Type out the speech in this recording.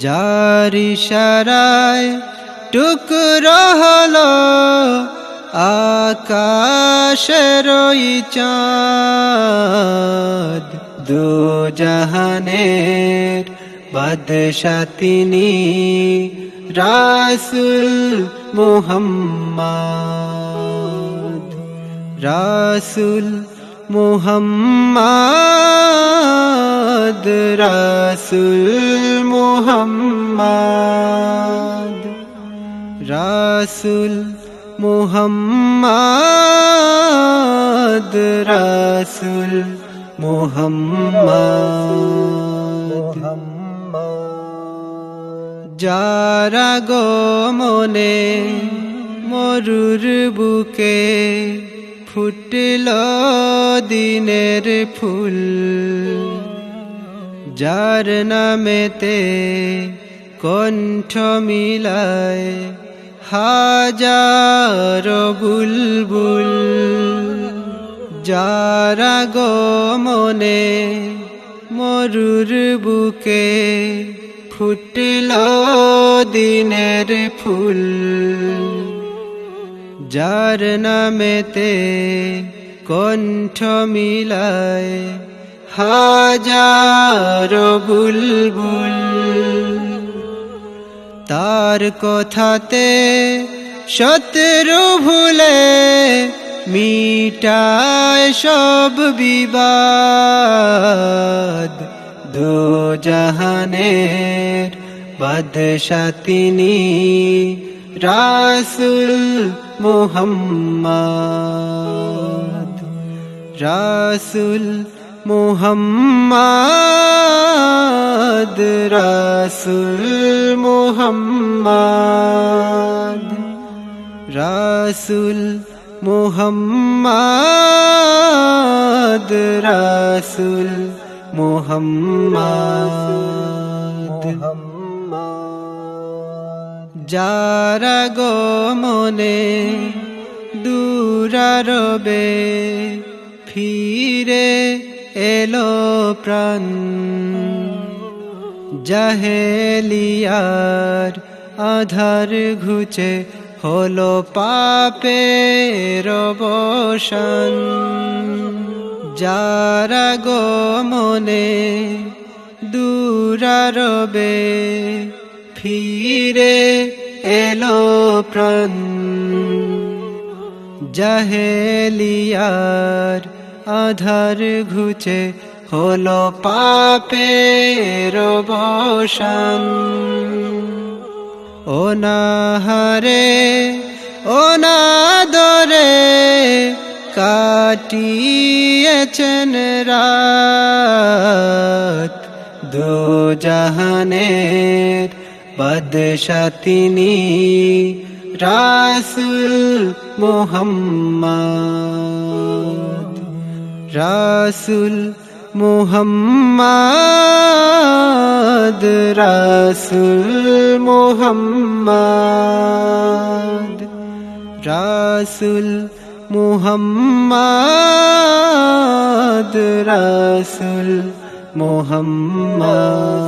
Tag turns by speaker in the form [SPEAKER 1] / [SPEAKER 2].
[SPEAKER 1] যার ইশারায় টুকরো হলো আকাশের ওই চাঁদ। দু জাহানের বাদশা তিনি রাসূল মুহাম্মদ, রাসূল মুহাম্মদ, রাসূল মুহাম্মদ, রাসূল মুহাম্মদ, রাসূল মুহাম্মদ। যার আগমনে মরুর বুকে ফুটল দিনের ফুল, যার নামেতে কণ্ঠ মিলায় হাজারো বুলবুল। যার আগমনে মরুর বুকে ফুটল দিনের ফুল, যার নামেতে কণ্ঠ মিলায় হাজারো বুলবুল। তার কথাতে শত্রু ভুলে মিটায় সব বিবাদ। দু জাহানের বাদশা তিনি রাসূল মুহাম্মদ, রাসূল মুহাম্মদ, রাসূল মুহাম্মদ, রাসূল মুহাম্মদ, রাসূল মুহাম্মদ। যার আগমনে দূরারবে ফিরে এলো প্রাণ, জাহেলিয়ার আধার ঘুচে হলো পাপের অবসান। যার আগমনে দূরারবে ফিরে এলো প্রাণ, জাহেলিয়ার আধার ঘুচে হলো পাপের অবসান। অনাহারে অনাদরে কাটিয়েছেন রাত, দু জাহানের বাদশা তিনি রাসূল মুহাম্মদ, রাসূল মুহাম্মদ, রাসূল মুহাম্মদ, রাসূল মুহাম্মদ, রাসূল মুহাম্মদ।